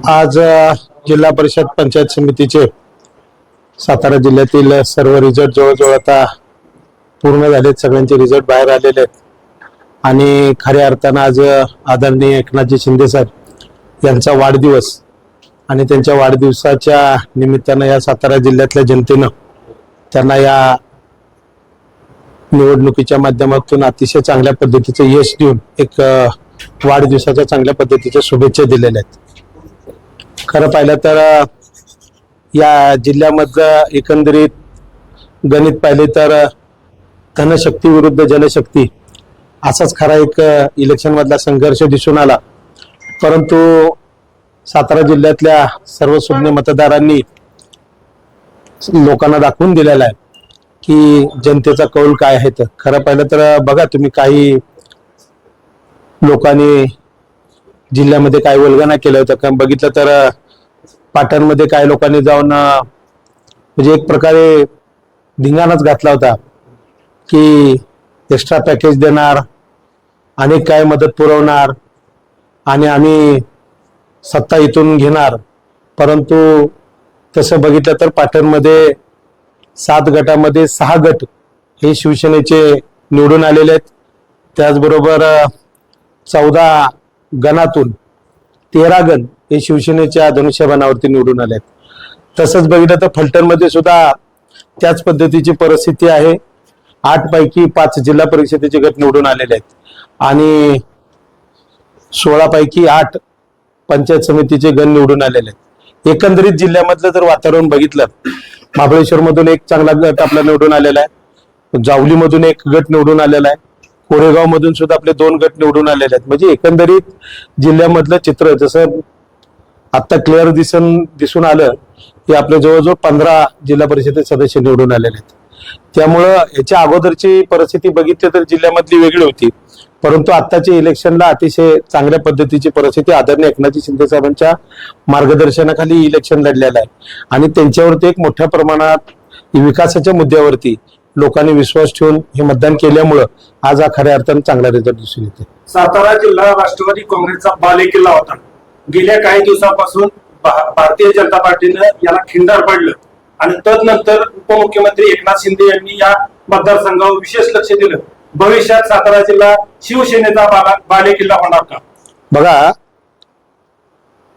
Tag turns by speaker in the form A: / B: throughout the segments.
A: आज जिल्हा परिषद पंचायत समितीचे सातारा जिल्ह्यातील सर्व रिझल्ट जवळजवळ आता पूर्ण झालेत. सगळ्यांचे रिझल्ट बाहेर आलेले आहेत आणि खऱ्या अर्थानं आज आदरणीय एकनाथजी शिंदे साहेब यांचा वाढदिवस आणि त्यांच्या वाढदिवसाच्या निमित्तानं या सातारा जिल्ह्यातल्या जनतेनं त्यांना या निवडणुकीच्या माध्यमातून अतिशय चांगल्या पद्धतीचं यश देऊन एक वाढदिवसाच्या चांगल्या पद्धतीच्या शुभेच्छा दिलेल्या आहेत. खरं पाहिलं तर या जिल्ह्यामधलं एकंदरीत गणित पाहिले तर धनशक्ती विरुद्ध जनशक्ती असाच खरा एक इलेक्शन मधला संघर्ष दिसून आला. परंतु सातारा जिल्ह्यातल्या सर्व सुज्ञ मतदारांनी लोकांना दाखवून दिलेला आहे की जनतेचा कौल काय आहे. तर खरं पाहिलं तर बघा तुम्ही, काही लोकांनी जिल्ह्यामध्ये काय वल्गना केलं होतं का बघितलं तर पाटणमध्ये काही लोकांनी जाऊन म्हणजे एक प्रकारे धिंगाणाच घातला होता की एक्स्ट्रा पॅकेज देणार, अनेक काय मदत पुरवणार आणि आम्ही सत्ता इथून घेणार. परंतु तसं बघितलं तर पाटणमध्ये 7 गटामध्ये 6 गट हे शिवसेनेचे निवडून आलेले आहेत. त्याचबरोबर 14 गणातून 13 गण हे शिवसेनेच्या धनुष्यबाणावरती निवडून आले आहेत. तसंच बघितलं तर फलटणमध्ये सुद्धा त्याच पद्धतीची परिस्थिती आहे. 8 पैकी 5 जिल्हा परिषदेचे गट निवडून आलेले आहेत आणि 16 पैकी 8 पंचायत समितीचे गण निवडून आलेले आहेत. एकंदरीत जिल्ह्यामधलं जर वातावरण बघितलं, महाबळेश्वर मधून एक चांगला गट आपला निवडून आलेला आहे, जावली मधून एक गट निवडून आलेला आहे, कोरेगाव मधून सुद्धा आपले 2 गट निवडून आलेले आहेत. म्हणजे एकंदरीत जिल्ह्यामधलं चित्र जसं आता क्लिअर दिसून आलं की आपले जवळजवळ 15 जिल्हा परिषद सदस्य निवडून आलेले आहेत. त्यामुळं याच्या अगोदरची परिस्थिती बघितली तर जिल्ह्यामधली वेगळी होती. परंतु आत्ताच्या इलेक्शनला अतिशय चांगल्या पद्धतीची परिस्थिती आदरणीय एकनाथजी शिंदे साहेबांच्या मार्गदर्शनाखाली इलेक्शन लढलेलं आहे आणि त्यांच्यावरती एक मोठ्या प्रमाणात विकासाच्या मुद्द्यावरती लोकांनी विश्वास ठेवून हे मतदान केल्यामुळं आज हा खऱ्या अर्थाने चांगला रिझल्ट दिसून येते.
B: सातारा जिल्हा राष्ट्रवादी काँग्रेसचा बालेकिल्ला होता. गेल्या काही दिवसापासून भारतीय जनता पार्टीनं याला खिंडार पाडलं आणि तदनंतर उपमुख्यमंत्री एकनाथ शिंदे यांनी या मतदारसंघावर विशेष लक्ष दिलं. भविष्यात सातारा जिल्हा शिवसेनेचा बालेकिल्ला होणार का?
A: बघा,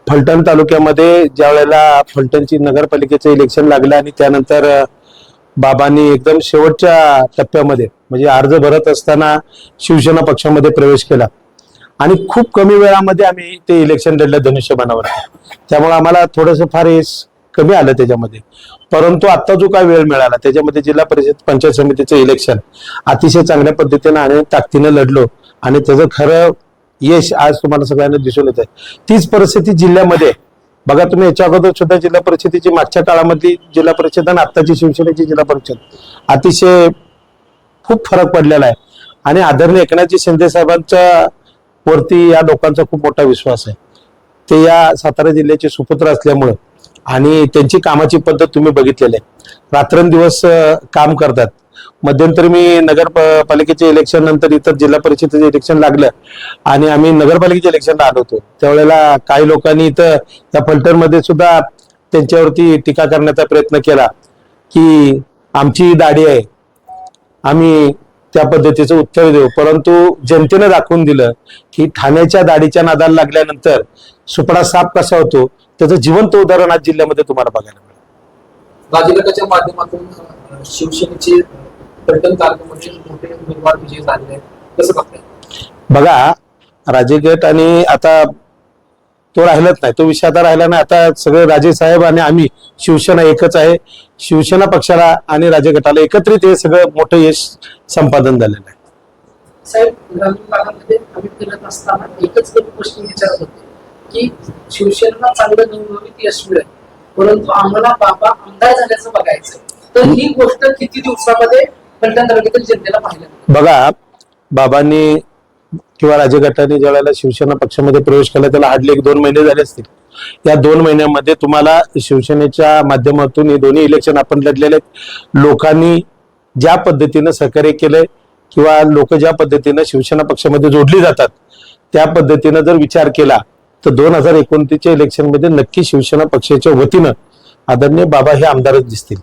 A: फलटण तालुक्यामध्ये ज्या वेळेला फलटणची नगरपालिकेचं इलेक्शन लागलं आणि त्यानंतर बाबांनी एकदम शेवटच्या टप्प्यामध्ये म्हणजे अर्ज भरत असताना शिवसेना पक्षामध्ये प्रवेश केला आणि खूप कमी वेळामध्ये आम्ही ते इलेक्शन लढलं धनुष्यबाणावर. त्यामुळे आम्हाला थोडंसं फार कमी आलं त्याच्यामध्ये. परंतु आता जो काय वेळ मिळाला त्याच्यामध्ये जिल्हा परिषद पंचायत समितीचं इलेक्शन अतिशय चांगल्या पद्धतीनं आणि ताकदीनं लढलो आणि त्याचं खरं यश आज तुम्हाला सगळ्यांना दिसून येत आहे. तीच परिस्थिती जिल्ह्यामध्ये बघा तुम्ही, याच्या अगोदर सुद्धा जिल्हा परिषदेची मागच्या काळामधली जिल्हा परिषद आणि आत्ताची शिवसेनेची जिल्हा परिषद अतिशय खूप फरक पडलेला आहे आणि आदरणीय एकनाथजी शिंदे साहेबांच्या वरती या लोकांचा खूप मोठा विश्वास आहे. ते या सातारा जिल्ह्याचे सुपुत्र असल्यामुळं आणि त्यांची कामाची पद्धत तुम्ही बघितलेली आहे. रात्रंदिवस काम करतात. मध्यंतरी मी नगरपालिकेचे इलेक्शन नंतर इतर जिल्हा परिषदेचे इलेक्शन लागलं आणि आम्ही नगरपालिकेच्या इलेक्शनला आलो होतो. त्यावेळेला काही लोकांनी इथं त्या फलटणमध्ये सुद्धा त्यांच्यावरती टीका करण्याचा प्रयत्न केला की आमची दाढी आहे, आम्ही त्या पद्धतीचं उत्तर देऊ. परंतु जनतेनं दाखवून दिलं की ठाण्याच्या दाढीच्या नादाला लागल्यानंतर सुपडा साफ कसा होतो त्याचं जिवंत उदाहरण आज जिल्ह्यामध्ये तुम्हाला बघायला मिळेल.
C: राजगटाच्या माध्यमातून शिवसेनेचे फलटण तालुक्यामध्ये मोठे उमेदवार विजयी झाले आहेत, कसं बघताय?
A: बघा, राजेगट आणि आता तो राहिलाच नाही, तो विषय आता राहिला नाही. आता सगळे राजे साहेब आणि आम्ही शिवसेना एकच आहे. शिवसेना पक्षाला आणि राजगटाला एकत्रित हे सगळं मोठं यश संपादन झालेलं आहे.
C: साहेब, ग्रामीण भागामध्ये आम्ही फिरत असताना एकच प्रश्न विचारत होते की शिवसेनेला चांगलं निवडणुकीत यश मिळेल, परंतु आम्हाला बाबा आमदार झाल्याचं बघायचं. तर ही गोष्ट किती दिवसामध्ये फलटण तालुक्यातील जनतेला पाहायला मिळेल?
A: बघा, बाबांनी किंवा राजगटाने ज्या वेळेला शिवसेना पक्षामध्ये प्रवेश केला त्याला हार्डली 1-2 महिने झाले असतील. या 2 महिन्यामध्ये तुम्हाला शिवसेनेच्या माध्यमातून हे दोन्ही इलेक्शन आपण लढलेले आहेत. लोकांनी ज्या पद्धतीनं सहकार्य केलंय किंवा लोक ज्या पद्धतीनं शिवसेना पक्षामध्ये जोडली जातात त्या पद्धतीनं जर विचार केला तर 2029च्या इलेक्शन मध्ये नक्की शिवसेना पक्षाच्या वतीनं आदरणीय बाबा हे आमदारच दिसतील.